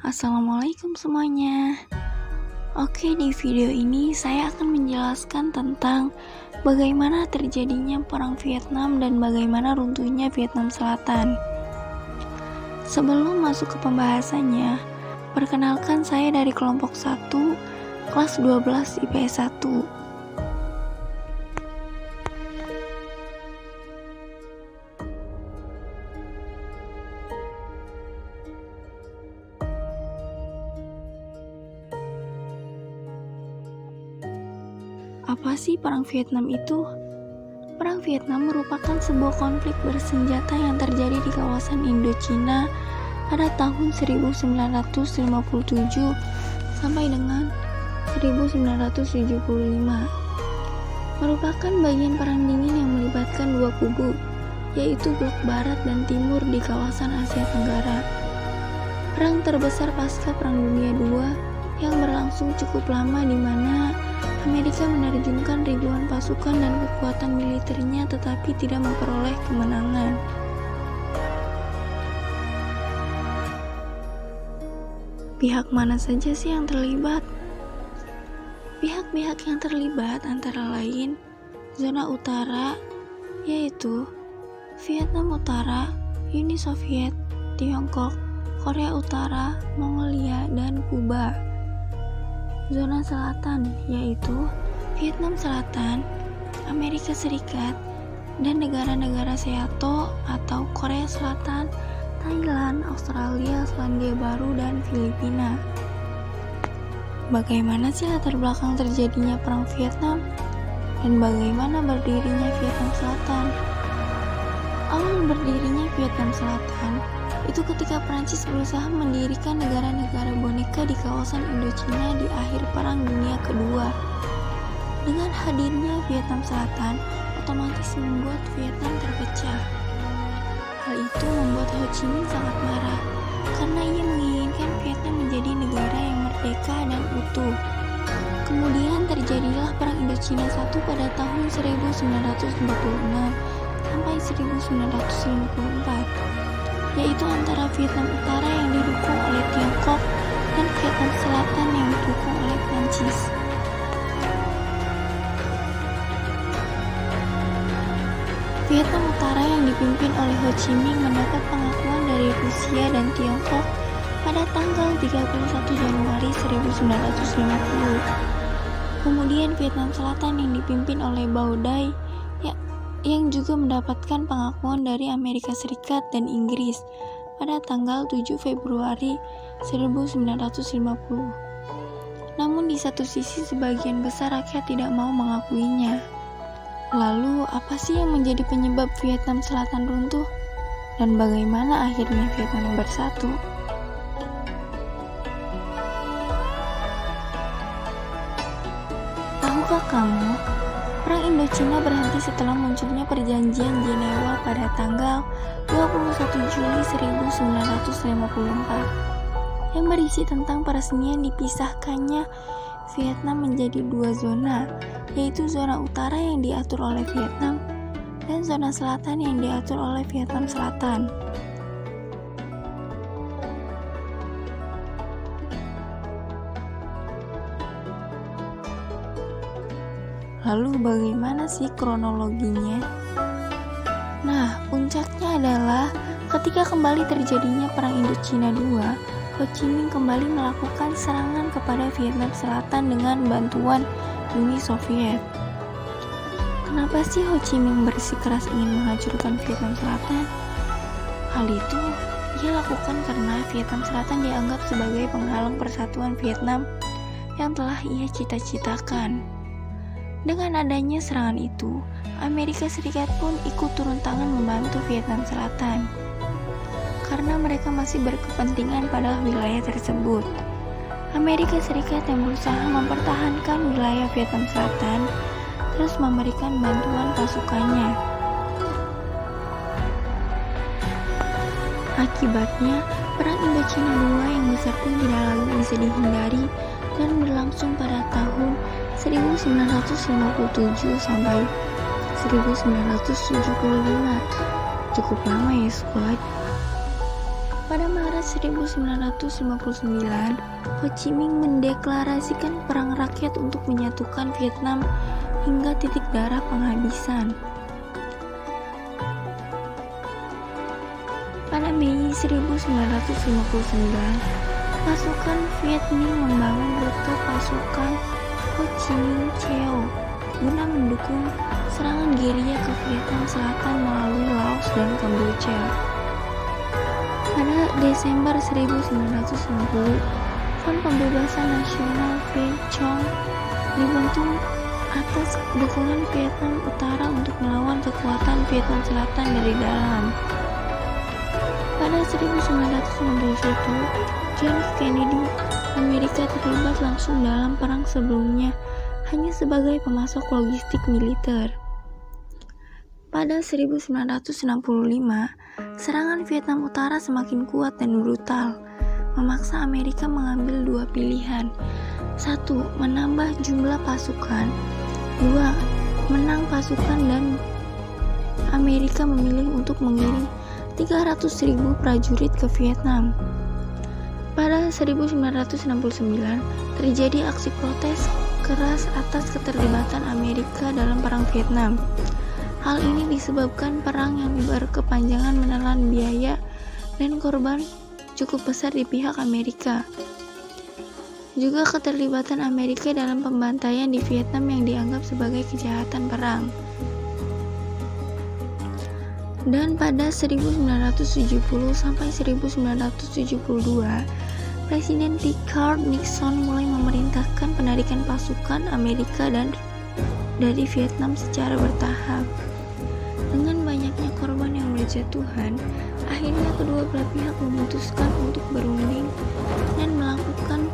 Assalamualaikum semuanya. Oke, di video ini saya akan menjelaskan tentang bagaimana terjadinya perang Vietnam dan bagaimana runtuhnya Vietnam Selatan. Sebelum masuk ke pembahasannya, perkenalkan saya dari kelompok 1, kelas 12 IPS 1. Apa sih Perang Vietnam itu? Perang Vietnam merupakan sebuah konflik bersenjata yang terjadi di kawasan Indochina pada tahun 1957 sampai dengan 1975. Merupakan bagian perang dingin yang melibatkan dua kubu, yaitu blok barat dan timur di kawasan Asia Tenggara. Perang terbesar pasca Perang Dunia II yang berlangsung cukup lama di mana Amerika menerjunkan ribuan pasukan dan kekuatan militernya tetapi tidak memperoleh kemenangan. Pihak mana saja sih yang terlibat? Pihak-pihak yang terlibat antara lain zona utara, yaitu Vietnam Utara, Uni Soviet, Tiongkok, Korea Utara, Mongolia, dan Kuba. Zona selatan, yaitu Vietnam Selatan, Amerika Serikat, dan negara-negara SEATO atau Korea Selatan, Thailand, Australia, Selandia Baru, dan Filipina. Bagaimana sih latar belakang terjadinya Perang Vietnam? Dan bagaimana berdirinya Vietnam Selatan? Awal berdirinya Vietnam Selatan itu ketika Prancis berusaha mendirikan negara-negara boneka di kawasan Indochina di akhir Perang Dunia Kedua. Dengan hadirnya Vietnam Selatan, otomatis membuat Vietnam terpecah. Hal itu membuat Ho Chi Minh sangat marah, karena ia menginginkan Vietnam menjadi negara yang merdeka dan utuh. Kemudian terjadilah Perang Indochina I pada tahun 1946 sampai 1954. Yaitu antara Vietnam Utara yang didukung oleh Tiongkok dan Vietnam Selatan yang didukung oleh Prancis. Vietnam Utara yang dipimpin oleh Ho Chi Minh mendapat pengakuan dari Rusia dan Tiongkok pada tanggal 31 Januari 1950. Kemudian Vietnam Selatan yang dipimpin oleh Bao Dai yang juga mendapatkan pengakuan dari Amerika Serikat dan Inggris pada tanggal 7 Februari 1950. Namun di satu sisi sebagian besar rakyat tidak mau mengakuinya. Lalu apa sih yang menjadi penyebab Vietnam Selatan runtuh? Dan bagaimana akhirnya Vietnam bersatu? Tahukah kamu? Perang Indochina berhenti setelah munculnya Perjanjian Jenewa pada tanggal 21 Juli 1954 yang berisi tentang peresmian dipisahkannya Vietnam menjadi dua zona, yaitu zona utara yang diatur oleh Vietnam dan zona selatan yang diatur oleh Vietnam Selatan. Lalu bagaimana sih kronologinya? Nah, puncaknya adalah ketika kembali terjadinya Perang Indochina II, Ho Chi Minh kembali melakukan serangan kepada Vietnam Selatan dengan bantuan Uni Soviet. Kenapa sih Ho Chi Minh bersikeras ingin menghancurkan Vietnam Selatan? Hal itu ia lakukan karena Vietnam Selatan dianggap sebagai penghalang persatuan Vietnam yang telah ia cita-citakan. Dengan adanya serangan itu, Amerika Serikat pun ikut turun tangan membantu Vietnam Selatan. Karena mereka masih berkepentingan pada wilayah tersebut. Amerika Serikat yang berusaha mempertahankan wilayah Vietnam Selatan terus memberikan bantuan pasukannya. Akibatnya, Perang Indochina II yang besar pun tidak lagi bisa dihindari dan berlangsung pada tahun 1957 sampai 1975. Cukup lama ya, squad. Pada Maret 1959, Ho Chi Minh mendeklarasikan perang rakyat untuk menyatukan Vietnam hingga titik darah penghabisan. Pada Mei 1959, pasukan Viet Minh membangun rute pasukan Ho Chi Minh Cheo guna mendukung serangan gerilya ke Vietnam Selatan melalui Laos dan Kamboja. Pada Desember 1960, Front Pembebasan Nasional Viet Cong dibentuk atas dukungan Vietnam Utara untuk melawan kekuatan Vietnam Selatan dari dalam. Pada 1961, John F. Kennedy, Amerika terlibat langsung dalam perang sebelumnya hanya sebagai pemasok logistik militer. Pada 1965, serangan Vietnam Utara semakin kuat dan brutal, memaksa Amerika mengambil dua pilihan. 1. Menambah jumlah pasukan. 2. Menang pasukan, dan Amerika memilih untuk mengirim 300.000 prajurit ke Vietnam. Pada 1969, terjadi aksi protes keras atas keterlibatan Amerika dalam Perang Vietnam. Hal ini disebabkan perang yang berkepanjangan menelan biaya dan korban cukup besar di pihak Amerika. Juga keterlibatan Amerika dalam pembantaian di Vietnam yang dianggap sebagai kejahatan perang. Dan pada 1970 sampai 1972, Presiden Richard Nixon mulai memerintahkan penarikan pasukan Amerika dari Vietnam secara bertahap. Dengan banyaknya korban yang berjatuhan, akhirnya kedua belah pihak memutuskan untuk berunding dan melakukan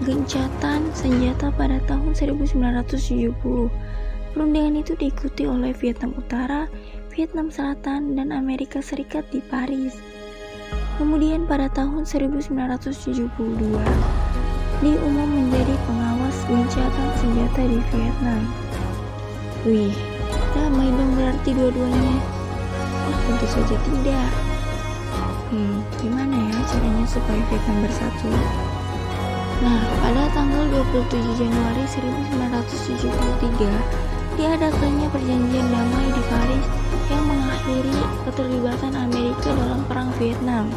gencatan senjata pada tahun 1970. Perundingan itu diikuti oleh Vietnam Utara, Vietnam Selatan, dan Amerika Serikat di Paris. Kemudian pada tahun 1972, diumum menjadi pengawas gencatan senjata di Vietnam. Wih, damai dong berarti dua-duanya? Tentu saja tidak. Gimana ya caranya supaya Vietnam bersatu? Nah, pada tanggal 27 Januari 1973, diadakannya perjanjian damai di Paris yang mengakhiri keterlibatan Amerika dalam Perang Vietnam.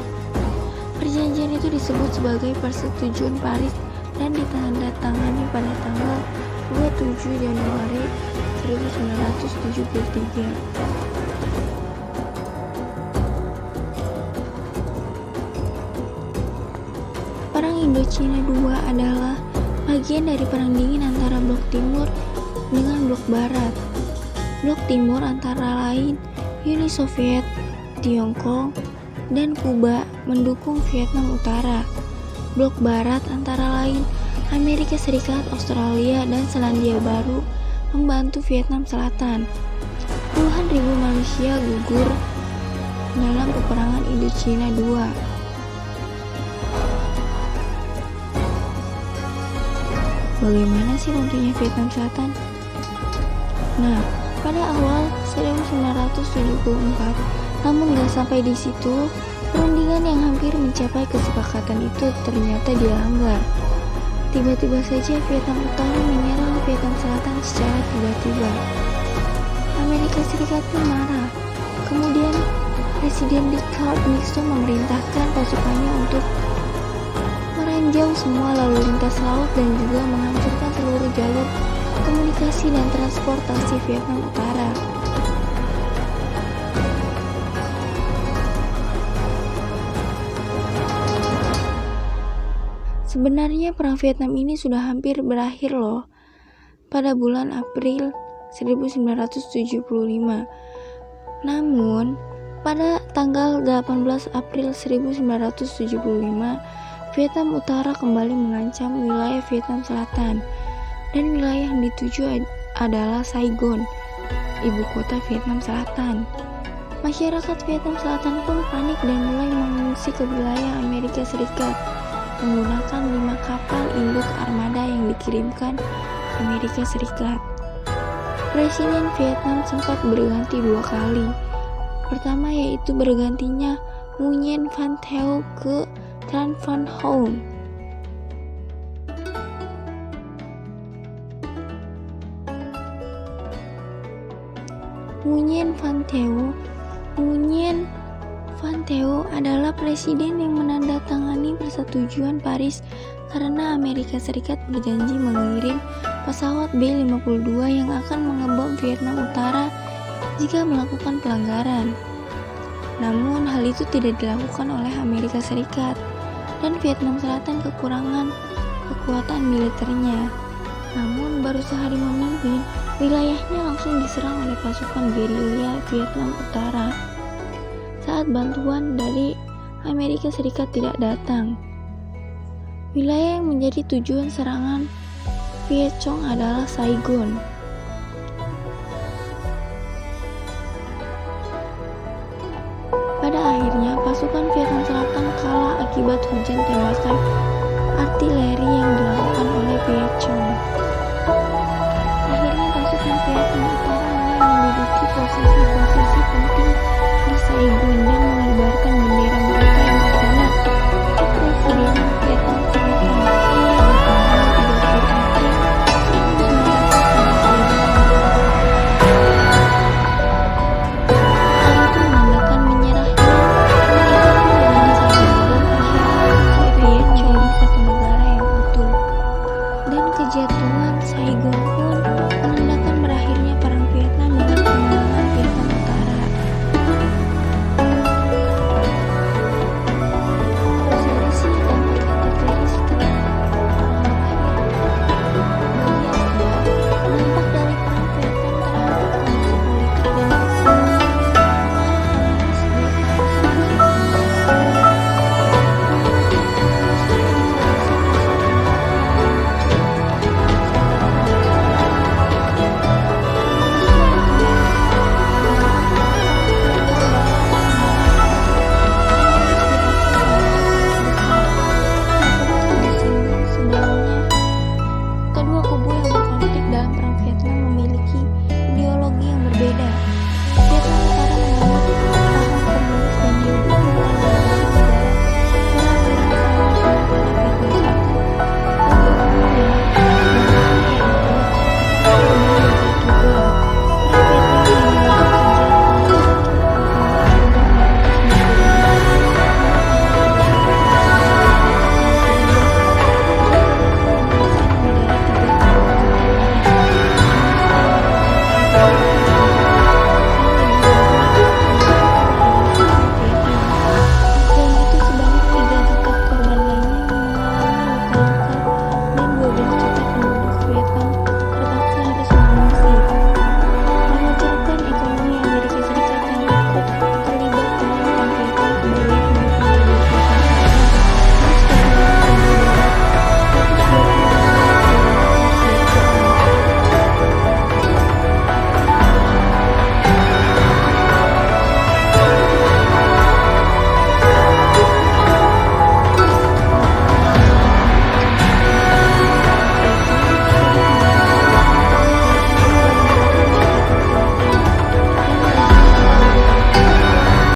Perjanjian itu disebut sebagai Persetujuan Paris dan ditandatangani pada tanggal 27 Januari 1973. Perang Indochina II adalah bagian dari Perang Dingin antara Blok Timur dengan Blok Barat. Blok Timur antara lain Uni Soviet, Tiongkok, dan Kuba mendukung Vietnam Utara. Blok Barat antara lain Amerika Serikat, Australia, dan Selandia Baru membantu Vietnam Selatan. Puluhan ribu manusia gugur dalam peperangan Indochina II. Bagaimana sih runtuhnya Vietnam Selatan? Nah, pada awal 1974, namun gak sampai di situ, perundingan yang hampir mencapai kesepakatan itu ternyata dilanggar. Tiba-tiba saja Vietnam Utara menyerang Vietnam Selatan secara tiba-tiba. Amerika Serikat pun marah. Kemudian Presiden Richard Nixon memerintahkan pasukannya untuk meranjau semua lalu lintas laut dan juga menghancurkan seluruh jalur komunikasi dan transportasi Vietnam Utara. Sebenarnya perang Vietnam ini sudah hampir berakhir loh. Pada bulan April 1975. Namun, pada tanggal 18 April 1975, Vietnam Utara kembali mengancam wilayah Vietnam Selatan, dan wilayah yang dituju adalah Saigon, ibu kota Vietnam Selatan. Masyarakat Vietnam Selatan pun panik dan mulai mengungsi ke wilayah Amerika Serikat menggunakan 5 kapal induk armada yang dikirimkan Amerika Serikat. Presiden Vietnam sempat berganti 2 kali. Pertama yaitu bergantinya Nguyen Van Thieu ke Tran Van Houn. Nguyen Van Thieu adalah presiden yang menandatangani persetujuan Paris karena Amerika Serikat berjanji mengirim pesawat B-52 yang akan mengebom Vietnam Utara jika melakukan pelanggaran. Namun hal itu tidak dilakukan oleh Amerika Serikat dan Vietnam Selatan kekurangan kekuatan militernya. Namun baru sehari memimpin, wilayahnya langsung diserang oleh pasukan gerilya Vietnam Utara saat bantuan dari Amerika Serikat tidak datang. Wilayah yang menjadi tujuan serangan Viet Cong adalah Saigon. Pada akhirnya, pasukan Vietnam Selatan kalah akibat hujan tembakan artileri yang dilakukan oleh Viet Cong. Akhirnya pasukan Vietnam Utara mulai menduduki posisi-posisi penting di Saigon dan